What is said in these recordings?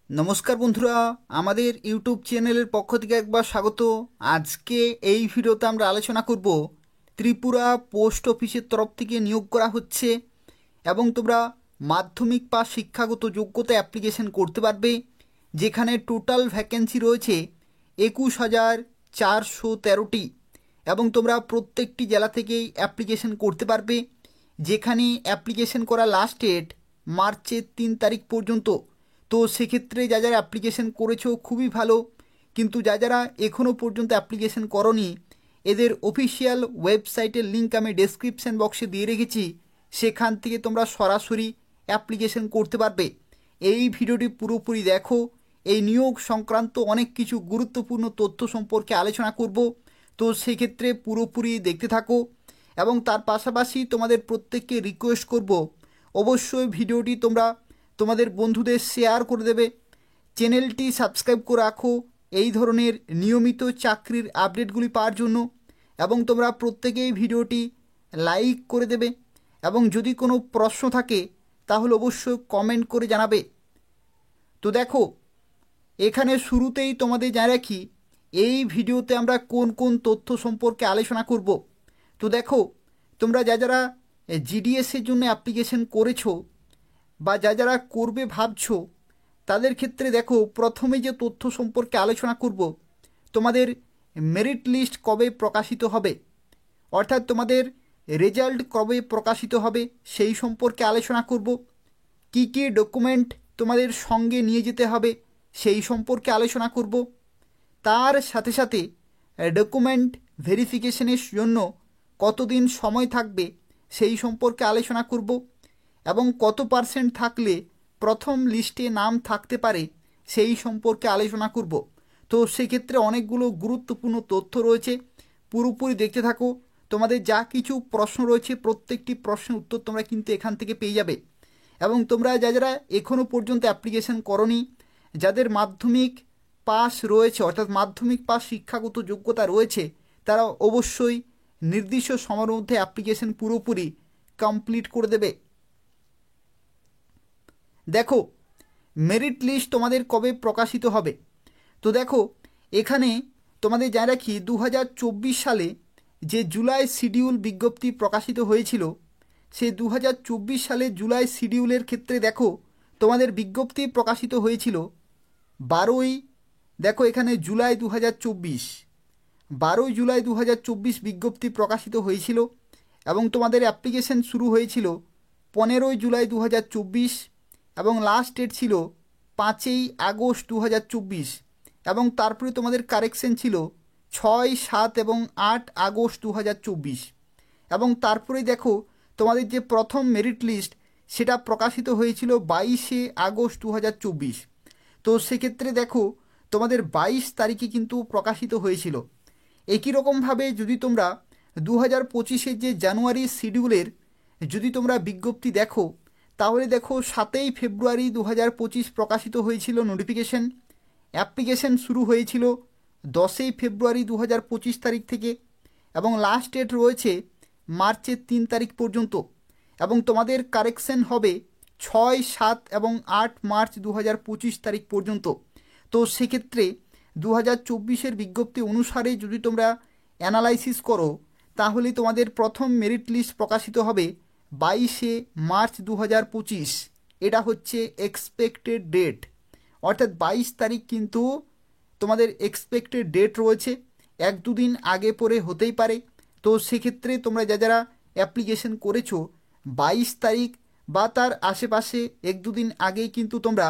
নমস্কার বন্ধুরা, আমাদের ইউটিউব চ্যানেলের পক্ষ থেকে একবার স্বাগত। আজকে এই ভিডিওতে আমরা আলোচনা করব ত্রিপুরা পোস্ট অফিসের তরফ থেকে নিয়োগ করা হচ্ছে এবং তোমরা মাধ্যমিক পাস শিক্ষাগত যোগ্যতা অ্যাপ্লিকেশন করতে পারবে, যেখানে টোটাল ভ্যাকেন্সি রয়েছে 21,413টি এবং তোমরা প্রত্যেকটি জেলা থেকেই অ্যাপ্লিকেশন করতে পারবে, যেখানে অ্যাপ্লিকেশন করা লাস্ট ডেট মার্চের 3 তারিখ পর্যন্ত। তো সেক্ষেত্রে যারা অ্যাপ্লিকেশন করেছো খুবই ভালো, কিন্তু যারা এখনও পর্যন্ত অ্যাপ্লিকেশন করনি এদের অফিসিয়াল ওয়েবসাইটের লিঙ্ক আমি ডেসক্রিপশন বক্সে দিয়ে রেখেছি, সেখান থেকে তোমরা সরাসরি অ্যাপ্লিকেশন করতে পারবে। এই ভিডিওটি পুরোপুরি দেখো, এই নিয়োগ সংক্রান্ত অনেক কিছু গুরুত্বপূর্ণ তথ্য সম্পর্কে আলোচনা করব, তো সেক্ষেত্রে পুরোপুরি দেখতে থাকো। এবং তার পাশাপাশি তোমাদের প্রত্যেককে রিকোয়েস্ট করব, অবশ্যই ভিডিওটি তোমরা তোমাদের বন্ধুদের শেয়ার করে দেবে, চ্যানেলটি সাবস্ক্রাইব করে রাখো এই ধরনের নিয়মিত চাকরির আপডেটগুলি পাওয়ার জন্য, এবং তোমরা প্রত্যেকেই ভিডিওটি লাইক করে দেবে এবং যদি কোনো প্রশ্ন থাকে তাহলে অবশ্যই কমেন্ট করে জানাবে। তো দেখো, এখানে শুরুতেই তোমাদের জানিয়ে রাখি এই ভিডিওতে আমরা কোন কোন তথ্য সম্পর্কে আলোচনা করব। তো দেখো, তোমরা যারা জিডিএসের জন্য অ্যাপ্লিকেশন করেছো বা যারা করবে ভাবছো তাদের ক্ষেত্রে দেখো, প্রথমে যে তথ্য সম্পর্কে আলোচনা করব, তোমাদের মেরিট লিস্ট কবে প্রকাশিত হবে, অর্থাৎ তোমাদের রেজাল্ট কবে প্রকাশিত হবে সেই সম্পর্কে আলোচনা করব। কি কি ডকুমেন্ট তোমাদের সঙ্গে নিয়ে যেতে হবে সেই সম্পর্কে আলোচনা করব। তার সাথে সাথে ডকুমেন্ট ভেরিফিকেশনের জন্য কতদিন সময় থাকবে সেই সম্পর্কে আলোচনা করব, এবং কত পার্সেন্ট থাকলে প্রথম লিস্টে নাম থাকতে পারে সেই সম্পর্কে আলোচনা করব। তো সেক্ষেত্রে অনেকগুলো গুরুত্বপূর্ণ তথ্য রয়েছে, পুরোপুরি দেখতে থাকো। তোমাদের যা কিছু প্রশ্ন রয়েছে প্রত্যেকটি প্রশ্নের উত্তর তোমরা কিন্তু এখান থেকে পেয়ে যাবে। এবং তোমরা যারা এখনও পর্যন্ত অ্যাপ্লিকেশন করনি, যাদের মাধ্যমিক পাস রয়েছে অর্থাৎ মাধ্যমিক পাস শিক্ষাগত যোগ্যতা রয়েছে, তারা অবশ্যই নির্দিষ্ট সময়ের মধ্যে অ্যাপ্লিকেশন পুরোপুরি কমপ্লিট করে দেবে। দেখো, মেরিট লিস্ট তোমাদের কবে প্রকাশিত হবে। তো দেখো, এখানে তোমাদের জানিয়ে রাখি 2024 সালে যে জুলাই শিডিউল বিজ্ঞপ্তি প্রকাশিত হয়েছিল, সেই 2024 সালে জুলাই শিডিউলের ক্ষেত্রে দেখো তোমাদের বিজ্ঞপ্তি প্রকাশিত হয়েছিল 12ই, দেখো এখানে জুলাই 2024, 12ই জুলাই 2024 বিজ্ঞপ্তি প্রকাশিত হয়েছিল এবং তোমাদের অ্যাপ্লিকেশন শুরু হয়েছিল 15ই জুলাই 2024 এবং লাস্ট ডেট ছিল 5ই আগস্ট 2024, এবং তারপরে তোমাদের কারেকশন ছিল 6, 7 এবং 8 আগস্ট 2024, এবং তারপরে দেখো তোমাদের যে প্রথম মেরিট লিস্ট সেটা প্রকাশিত হয়েছিল 22শে আগস্ট 2024। তো সেক্ষেত্রে দেখো তোমাদের 22 তারিখে কিন্তু প্রকাশিত হয়েছিল। একই রকমভাবে যদি তোমরা 2025-এর যে জানুয়ারি শিডিউলের যদি তোমরা বিজ্ঞপ্তি দেখো, তাহলে দেখো 7ই ফেব্রুয়ারি 2025 প্রকাশিত হয়েছিল নোটিফিকেশন। অ্যাপ্লিকেশন শুরু হয়েছিল 10ই ফেব্রুয়ারি 2025 তারিখ থেকে এবং লাস্ট ডেট রয়েছে মার্চের 3 তারিখ পর্যন্ত, এবং তোমাদের কারেকশন হবে 6, 7 এবং 8 মার্চ 2025 তারিখ পর্যন্ত। তো সেক্ষেত্রে 2024-এর বিজ্ঞপ্তি অনুসারে যদি তোমরা অ্যানালাইসিস করো, তাহলে তোমাদের প্রথম মেরিট লিস্ট প্রকাশিত হবে 22শে মার্চ 2025। এটা হচ্ছে এক্সপেক্টেড ডেট, অর্থাৎ 22 তারিখ কিন্তু তোমাদের এক্সপেক্টেড ডেট রয়েছে, 1-2 দিন আগে পরে হতেই পারে। তো সেক্ষেত্রে তোমরা যারা অ্যাপ্লিকেশন করেছো 22 তারিখ বা তার আশেপাশে 1-2 দিন আগেই কিন্তু তোমরা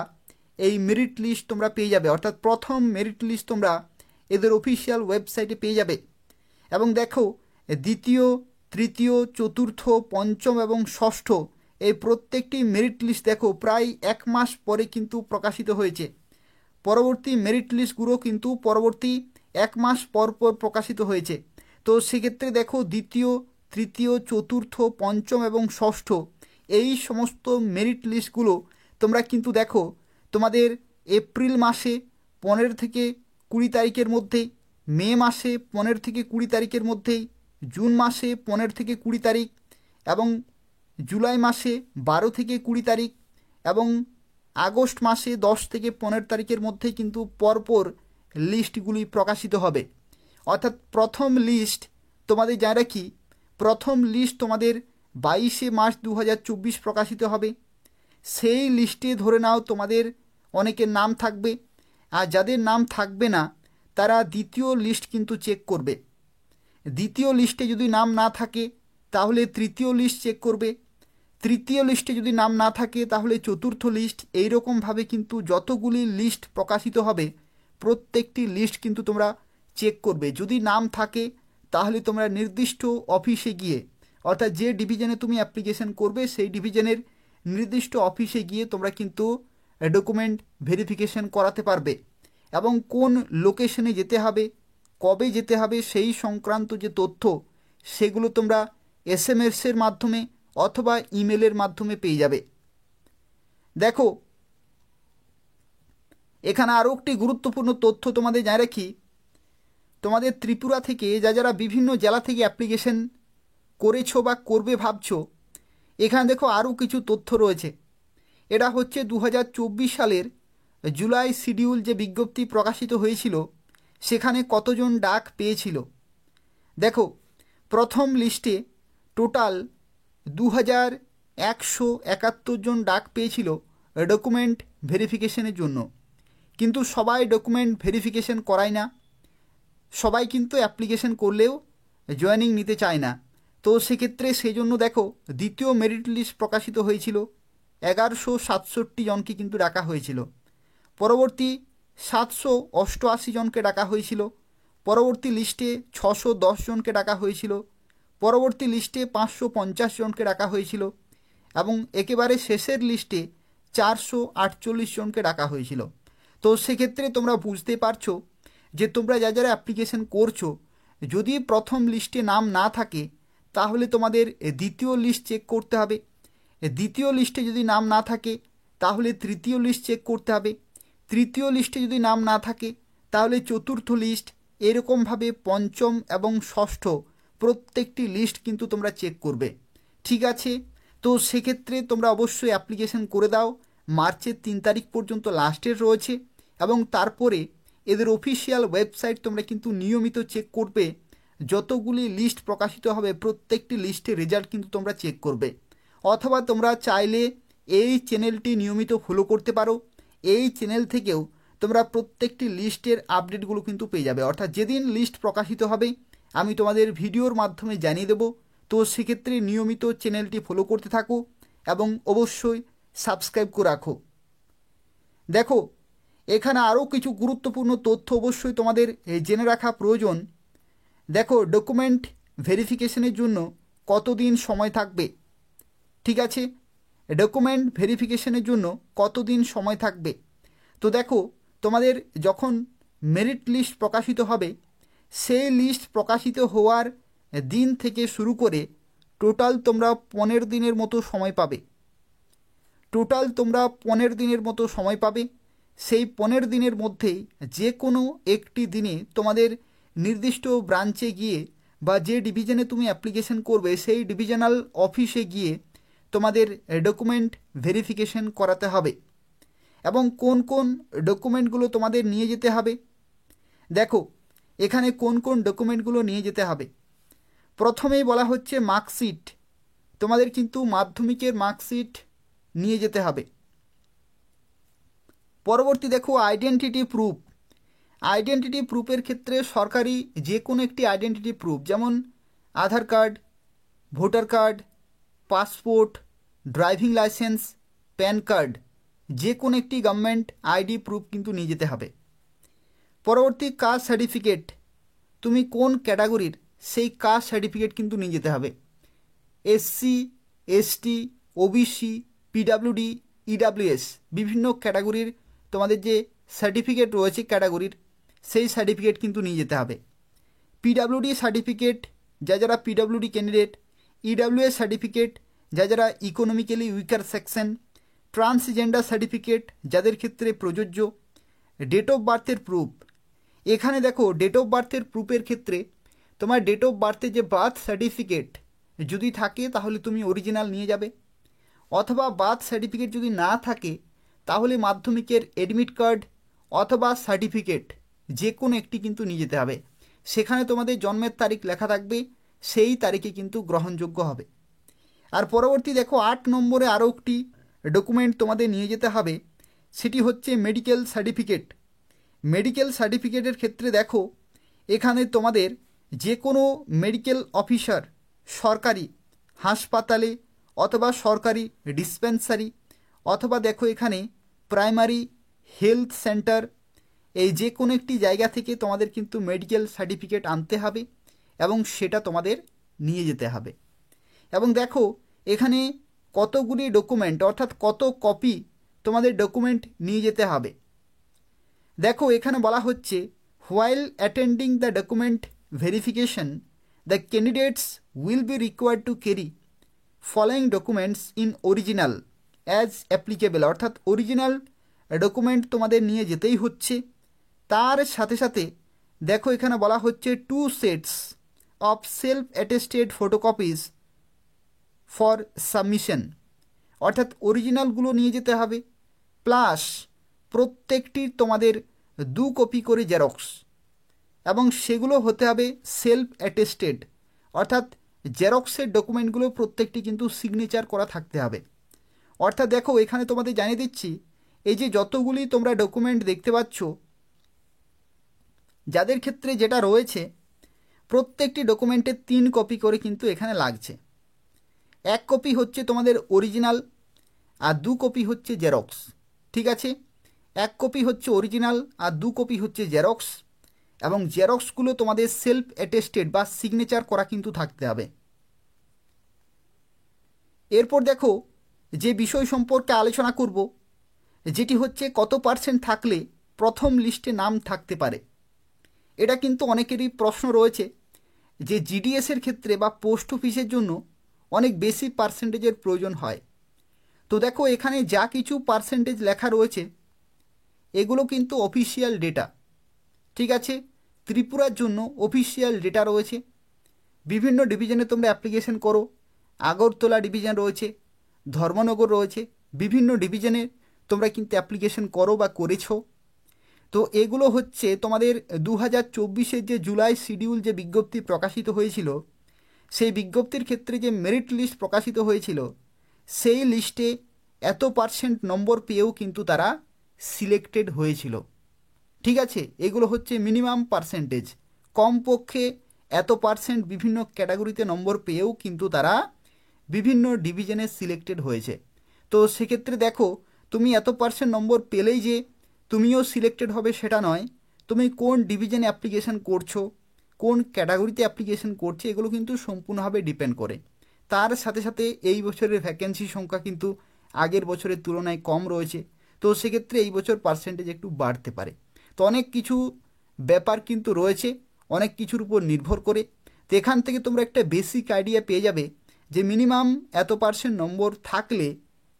এই মেরিট লিস্ট তোমরা পেয়ে যাবে, অর্থাৎ প্রথম মেরিট লিস্ট তোমরা এদের অফিসিয়াল ওয়েবসাইটে পেয়ে যাবে। এবং দেখো, দ্বিতীয়, তৃতীয়, চতুর্থ, পঞ্চম এবং ষষ্ঠ এই প্রত্যেকটি মেরিট লিস্ট দেখো প্রায় 1 মাস পরে কিন্তু প্রকাশিত হয়েছে। পরবর্তী মেরিট লিস্টগুলো কিন্তু পরবর্তী 1 মাস পর পর প্রকাশিত হয়েছে। তো সেক্ষেত্রে দেখো দ্বিতীয়, তৃতীয়, চতুর্থ, পঞ্চম এবং ষষ্ঠ এই সমস্ত মেরিট লিস্টগুলো তোমরা কিন্তু দেখো তোমাদের এপ্রিল মাসে 15 থেকে 20 তারিখের মধ্যেই, মে মাসে 15 থেকে 20 তারিখের মধ্যেই, জুন মাসে 15 থেকে 20 তারিখ এবং জুলাই মাসে 12 থেকে 20 তারিখ এবং আগস্ট মাসে 10 থেকে 15 তারিখের মধ্যে কিন্তু পরপর লিস্টগুলি প্রকাশিত হবে। অর্থাৎ প্রথম লিস্ট তোমাদের যা রাখি, প্রথম লিস্ট তোমাদের 22শে মার্চ 2024 প্রকাশিত হবে। সেই লিস্টে ধরে নাও তোমাদের অনেকের নাম থাকবে, আর যাদের নাম থাকবে না তারা দ্বিতীয় লিস্ট কিন্তু চেক করবে। দ্বিতীয় লিস্টে যদি নাম না থাকে তাহলে তৃতীয় লিস্ট চেক করবে, তৃতীয় লিস্টে যদি নাম না থাকে তাহলে চতুর্থ লিস্ট। এইরকমভাবে কিন্তু যতগুলি লিস্ট প্রকাশিত হবে প্রত্যেকটি লিস্ট কিন্তু তোমরা চেক করবে। যদি নাম থাকে তাহলে তোমরা নির্দিষ্ট অফিসে গিয়ে, অর্থাৎ যে ডিভিশনে তুমি অ্যাপ্লিকেশন করবে সেই ডিভিশনের নির্দিষ্ট অফিসে গিয়ে তোমরা কিন্তু ডকুমেন্ট ভেরিফিকেশন করাতে পারবে। এবং কোন লোকেশনে যেতে হবে, কবে যেতে হবে সেই সংক্রান্ত যে তথ্য সেগুলো তোমরা SMS-এর মাধ্যমে অথবা ইমেলের মাধ্যমে পেয়ে যাবে। দেখো, এখানে আরও একটি গুরুত্বপূর্ণ তথ্য তোমাদের জানিয়ে রাখি। তোমাদের ত্রিপুরা থেকে যারা বিভিন্ন জেলা থেকে অ্যাপ্লিকেশন করেছো বা করবে ভাবছো, এখানে দেখো আরও কিছু তথ্য রয়েছে। এটা হচ্ছে 2024 সালের জুলাই শিডিউল যে বিজ্ঞপ্তি প্রকাশিত হয়েছিল সেখানে কতজন ডাক পেয়েছিল। দেখো, প্রথম লিস্টে টোটাল 2171 জন ডাক পেয়েছিল ডকুমেন্ট ভেরিফিকেশনের জন্য। কিন্তু সবাই ডকুমেন্ট ভেরিফিকেশন করায় না, সবাই কিন্তু অ্যাপ্লিকেশন করলেও জয়েনিং নিতে চায় না। তো সেক্ষেত্রে সেই জন্য দেখো দ্বিতীয় মেরিট লিস্ট প্রকাশিত হয়েছিল, 1167 জনকে কিন্তু ডাকা হয়েছিল। পরবর্তী 788 জনকে ডাকা হয়েছিল। পরবর্তী লিস্টে 610 জনকে ডাকা হয়েছিল। পরবর্তী লিস্টে 550 জনকে ডাকা হয়েছিল এবং একেবারে শেষের লিস্টে 448 জনকে ডাকা হয়েছিল। তো সেক্ষেত্রে তোমরা বুঝতে পারছো যে তোমরা যারা অ্যাপ্লিকেশন করছো, যদি প্রথম লিস্টে নাম না থাকে তাহলে তোমাদের দ্বিতীয় লিস্ট চেক করতে হবে। দ্বিতীয় লিস্টে যদি নাম না থাকে তাহলে তৃতীয় লিস্ট চেক করতে হবে। তৃতীয় লিস্টে যদি নাম না থাকে তাহলে চতুর্থ লিস্ট, এরকমভাবে পঞ্চম এবং ষষ্ঠ প্রত্যেকটি লিস্ট কিন্তু তোমরা চেক করবে। ঠিক আছে, তো সেক্ষেত্রে তোমরা অবশ্যই অ্যাপ্লিকেশন করে দাও। মার্চের 3 তারিখ পর্যন্ত লাস্টের রয়েছে এবং তারপরে এদের অফিসিয়াল ওয়েবসাইট তোমরা কিন্তু নিয়মিত চেক করবে। যতগুলি লিস্ট প্রকাশিত হবে প্রত্যেকটি লিস্টের রেজাল্ট কিন্তু তোমরা চেক করবে। অথবা তোমরা চাইলে এই চ্যানেলটি নিয়মিত ফলো করতে পারো। এই চ্যানেল থেকেও তোমরা প্রত্যেকটি লিস্টের আপডেটগুলো কিন্তু পেয়ে যাবে। অর্থাৎ যেদিন লিস্ট প্রকাশিত হবে আমি তোমাদের ভিডিওর মাধ্যমে জানিয়ে দেবো। তো সেক্ষেত্রে নিয়মিত চ্যানেলটি ফলো করতে থাকো এবং অবশ্যই সাবস্ক্রাইব করে রাখো। দেখো, এখানে আরও কিছু গুরুত্বপূর্ণ তথ্য অবশ্যই তোমাদের জেনে রাখা প্রয়োজন। দেখো, ডকুমেন্ট ভেরিফিকেশনের জন্য কতদিন সময় থাকবে। ঠিক আছে, ডকুমেন্ট ভেরিফিকেশনের জন্য কতদিন সময় থাকবে। তো দেখো, তোমাদের যখন মেরিট লিস্ট প্রকাশিত হবে সেই লিস্ট প্রকাশিত হওয়ার দিন থেকে শুরু করে টোটাল তোমরা 15 দিনের মতো সময় পাবে। টোটাল তোমরা 15 দিনের মতো সময় পাবে। সেই 15 দিনের মধ্যেই যে কোনো একটি দিনে তোমাদের নির্দিষ্ট ব্রাঞ্চে গিয়ে বা যে ডিভিশনে তুমি অ্যাপ্লিকেশন করবে সেই ডিভিশনাল অফিসে গিয়ে তোমাদের ডকুমেন্ট ভেরিফিকেশন করাতে হবে। এবং কোন কোন ডকুমেন্টগুলো তোমাদের নিয়ে যেতে হবে, দেখো এখানে কোন কোন ডকুমেন্টগুলো নিয়ে যেতে হবে। প্রথমেই বলা হচ্ছে মার্কশিট। তোমাদের কিন্তু মাধ্যমিকের মার্কশিট নিয়ে যেতে হবে। পরবর্তী দেখো আইডেন্টিটি প্রুফ। আইডেন্টিটি প্রুফের ক্ষেত্রে সরকারি যে কোনো একটি আইডেন্টিটি প্রুফ, যেমন Aadhaar card, voter card, passport, driving license, PAN card, যে কোনো একটি গভর্নমেন্ট আইডি প্রুফ কিন্তু নিয়ে যেতে হবে। পরবর্তী কাস্ট সার্টিফিকেট, তুমি কোন ক্যাটাগরির সেই কাস্ট সার্টিফিকেট কিন্তু নিয়ে যেতে হবে। SC, ST, OBC, PWD, EWS বিভিন্ন ক্যাটাগরির তোমাদের যে সার্টিফিকেট রয়েছে ক্যাটাগরির, সেই সার্টিফিকেট কিন্তু নিয়ে যেতে হবে। PWD সার্টিফিকেট যারা PWD ক্যান্ডিডেট, EWS সার্টিফিকেট যারা economically weaker section, transgender certificate যাদের ক্ষেত্রে প্রযোজ্য, ডেট অফ বার্থের প্রুফ। এখানে দেখো ডেট অফ বার্থের প্রুফের ক্ষেত্রে তোমার ডেট অফ বার্থের যে বার্থ সার্টিফিকেট যদি থাকে তাহলে তুমি অরিজিনাল নিয়ে যাবে, অথবা বার্থ সার্টিফিকেট যদি না থাকে তাহলে মাধ্যমিকের অ্যাডমিট কার্ড অথবা সার্টিফিকেট যে কোনো একটি কিন্তু নিয়ে যেতে হবে। সেখানে তোমাদের জন্মের তারিখ লেখা থাকবে, সেই তারিখে কিন্তু গ্রহণযোগ্য হবে। আর পরবর্তী দেখো 8 নম্বরে আরও একটি ডকুমেন্ট তোমাদের নিয়ে যেতে হবে, সেটি হচ্ছে মেডিকেল সার্টিফিকেট। মেডিকেল সার্টিফিকেটের ক্ষেত্রে দেখো এখানে তোমাদের যে কোনো মেডিকেল অফিসার সরকারি হাসপাতালে অথবা সরকারি ডিসপেন্সারি অথবা দেখো এখানে প্রাইমারি হেলথ সেন্টার, এই যে কোনো একটি জায়গা থেকে তোমাদের কিন্তু মেডিকেল সার্টিফিকেট আনতে হবে এবং সেটা তোমাদের নিয়ে যেতে হবে। এবং দেখো এখানে কতগুলি ডকুমেন্ট অর্থাৎ কত কপি তোমাদের ডকুমেন্ট নিয়ে যেতে হবে। দেখো এখানে বলা হচ্ছে while attending the document verification the candidates will be required to carry following documents in original as applicable, অর্থাৎ অরিজিনাল ডকুমেন্ট তোমাদের নিয়ে যেতেই হচ্ছে। তার সাথে সাথে দেখো এখানে বলা হচ্ছে 2 sets of self attested photocopies for submission, অর্থাৎ অরিজিনালগুলো নিয়ে যেতে হবে প্লাস প্রত্যেকটির তোমাদের 2 কপি করে জেরক্স, এবং সেগুলো হতে হবে সেলফ অ্যাটেস্টেড, অর্থাৎ জেরক্সের ডকুমেন্টগুলো প্রত্যেকটি কিন্তু সিগনেচার করা থাকতে হবে। অর্থাৎ দেখো এখানে তোমাদের জানিয়ে দিচ্ছি, এই যে যতগুলি তোমরা ডকুমেন্ট দেখতে পাচ্ছ যাদের ক্ষেত্রে যেটা রয়েছে, প্রত্যেকটি ডকুমেন্টের 3 কপি করে কিন্তু এখানে লাগছে। 1 কপি হচ্ছে তোমাদের অরিজিনাল আর 2 কপি হচ্ছে জেরক্স, ঠিক আছে? 1 কপি হচ্ছে অরিজিনাল আর 2 কপি হচ্ছে জেরক্স, এবং জেরক্সগুলো তোমাদের সেলফ অ্যাটেস্টেড বা সিগনেচার করা কিন্তু থাকতে হবে। এরপর দেখো যে বিষয় সম্পর্কে আলোচনা করব, যেটি হচ্ছে কত % থাকলে প্রথম লিস্টে নাম থাকতে পারে। এটা কিন্তু অনেকেরই প্রশ্ন রয়েছে যে জিডিএসের ক্ষেত্রে বা পোস্ট অফিসের জন্য অনেক বেশি পার্সেন্টেজের প্রয়োজন হয়। তো দেখো এখানে যা কিছু পার্সেন্টেজ লেখা রয়েছে এগুলো কিন্তু অফিসিয়াল ডেটা, ঠিক আছে? ত্রিপুরার জন্য অফিসিয়াল ডেটা রয়েছে। বিভিন্ন ডিভিশনে তোমরা অ্যাপ্লিকেশন করো, আগরতলা ডিভিশন রয়েছে, ধর্মনগর রয়েছে, বিভিন্ন ডিভিশনে তোমরা কিন্তু অ্যাপ্লিকেশন করো বা করেছো। তো এগুলো হচ্ছে তোমাদের 2024-এর যে জুলাই শিডিউল যে বিজ্ঞপ্তি প্রকাশিত হয়েছিল, সেই বিজ্ঞপ্তির ক্ষেত্রে যে মেরিট লিস্ট প্রকাশিত হয়েছিল, সেই লিস্টে এত % নম্বর পেয়েও কিন্তু তারা সিলেক্টেড হয়েছিল, ঠিক আছে? এগুলো হচ্ছে মিনিমাম পার্সেন্টেজ, কমপক্ষে এত % বিভিন্ন ক্যাটাগরিতে নম্বর পেয়েও কিন্তু তারা বিভিন্ন ডিভিশনে সিলেক্টেড হয়েছে। তো সেক্ষেত্রে দেখো তুমি এত % নম্বর পেলেই যে তুমিও সিলেক্টেড হবে সেটা নয়, তুমি কোন ডিভিশনে অ্যাপ্লিকেশন করছো, কোন ক্যাটাগরিতে অ্যাপ্লিকেশন করছে, এগুলো কিন্তু সম্পূর্ণভাবে ডিপেন্ড করে। তার সাথে সাথে এই বছরের ভ্যাকেন্সি সংখ্যা কিন্তু আগের বছরের তুলনায় কম রয়েছে, তো সেক্ষেত্রে এই বছর পার্সেন্টেজ একটু বাড়তে পারে। তো অনেক কিছু ব্যাপার কিন্তু রয়েছে, অনেক কিছুর উপর নির্ভর করে। তো এখান থেকে তোমরা একটা বেসিক আইডিয়া পেয়ে যাবে যে মিনিমাম এত % নম্বর থাকলে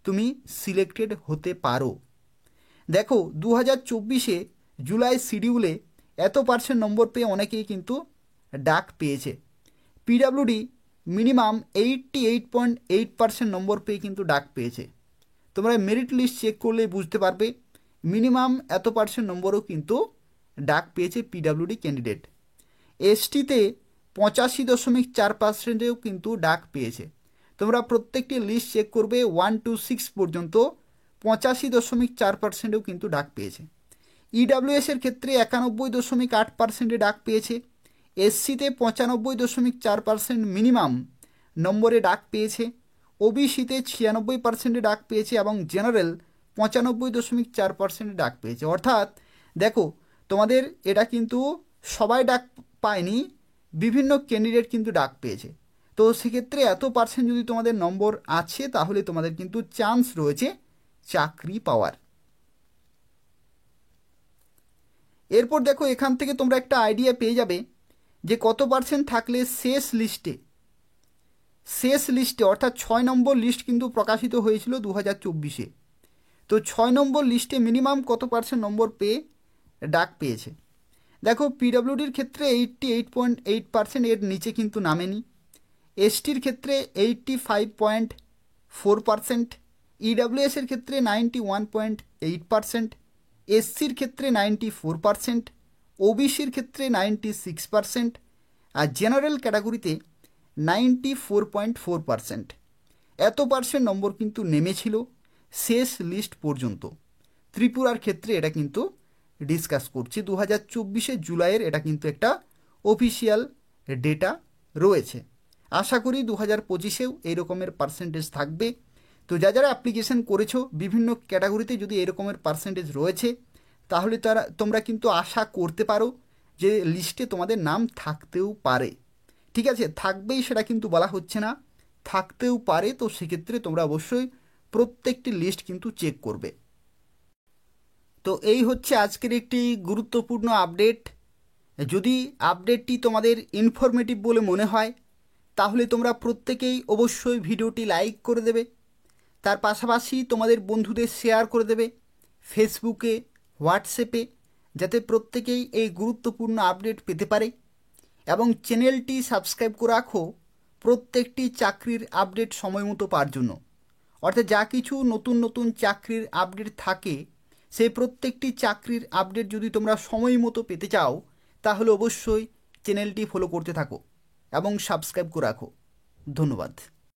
তুমি সিলেক্টেড হতে পারো। দেখো 2024-এ জুলাই শিডিউলে এত % নম্বর পেয়ে অনেকেই কিন্তু ডাক পেয়েছে। পিডাব্লিউডি মিনিমাম 88.8% নম্বর পেয়ে কিন্তু ডাক পেয়েছে। তোমরা মেরিট লিস্ট চেক করলে বুঝতে পারবে মিনিমাম এত % নম্বরও কিন্তু ডাক পেয়েছে পিডাব্লিউডি ক্যান্ডিডেট। এসটিতে 85.4%-এও কিন্তু ডাক পেয়েছে। তোমরা প্রত্যেকটি লিস্ট চেক করবে 1 to 6 পর্যন্ত 85.4%-এও কিন্তু ডাক পেয়েছে। ইডাব্লিউএসের ক্ষেত্রে 91.8%-এ ডাক পেয়েছে। এসসিতে 95.4% মিনিমাম নম্বরে ডাক পেয়েছে। ওবিসিতে 96%-এ ডাক পেয়েছে এবং জেনারেল 95.4%-এ ডাক পেয়েছে। অর্থাৎ দেখো তোমাদের এটা কিন্তু সবাই ডাক পায়নি, বিভিন্ন ক্যান্ডিডেট কিন্তু ডাক পেয়েছে। তো সেক্ষেত্রে এত % যদি তোমাদের নম্বর আছে তাহলে তোমাদের কিন্তু চান্স রয়েছে চাকরি পাওয়ার। এরপর দেখো এখান থেকে তোমরা একটা আইডিয়া পেয়ে যাবে যে কত % থাকলে শেষ লিস্টে অর্থাৎ 6 নম্বর লিস্ট কিন্তু প্রকাশিত হয়েছিল 2024-এ। তো 6 নম্বর লিস্টে মিনিমাম কত % নম্বর পেয়ে ডাক পেয়েছে। দেখো পিডাব্লিউডির ক্ষেত্রে 88.8%, এর নিচে কিন্তু নামেনি। এসটির ক্ষেত্রে 85.4%, EWS এর ক্ষেত্রে 91.8%, SCর ক্ষেত্রে 94%, OBCর ক্ষেত্রে 96%, আর জেনারেল ক্যাটাগরিতে 94.4%। এত পার্সেন্ট নম্বর কিন্তু নেমেছিল শেষ লিস্ট পর্যন্ত। ত্রিপুরার ক্ষেত্রে এটা কিন্তু ডিসকাস করছি 2024 জুলাইয়ের, এটা কিন্তু একটা অফিসিয়াল ডেটা রয়েছে। আশা করি 2025-এও এই রকমের পার্সেন্টেজ থাকবে। তো যারা অ্যাপ্লিকেশন করেছো বিভিন্ন ক্যাটাগরিতে যদি এরকমের পার্সেন্টেজ রয়েছে, তাহলে তোমরা কিন্তু আশা করতে পারো যে লিস্টে তোমাদের নাম থাকতেও পারে। ঠিক আছে, থাকবেই সেটা কিন্তু বলা হচ্ছে না, থাকতেও পারে। তো সেক্ষেত্রে তোমরা অবশ্যই প্রত্যেকটি লিস্ট কিন্তু চেক করবে। তো এই হচ্ছে আজকের একটি গুরুত্বপূর্ণ আপডেট। যদি আপডেটটি তোমাদের ইনফরমেটিভ বলে মনে হয়, তাহলে তোমরা প্রত্যেকেই অবশ্যই ভিডিওটি লাইক করে দেবে। তার পাশাপাশি তোমাদের বন্ধুদের শেয়ার করে দেবে ফেসবুকে, হোয়াটসঅ্যাপে, যাতে প্রত্যেকেই এই গুরুত্বপূর্ণ আপডেট পেতে পারে। এবং চ্যানেলটি সাবস্ক্রাইব করে রাখো প্রত্যেকটি চাকরির আপডেট সময় মতো পাওয়ার জন্য। অর্থাৎ যা কিছু নতুন নতুন চাকরির আপডেট থাকে, সেই প্রত্যেকটি চাকরির আপডেট যদি তোমরা সময় মতো পেতে চাও, তাহলে অবশ্যই চ্যানেলটি ফলো করতে থাকো এবং সাবস্ক্রাইব করে রাখো। ধন্যবাদ।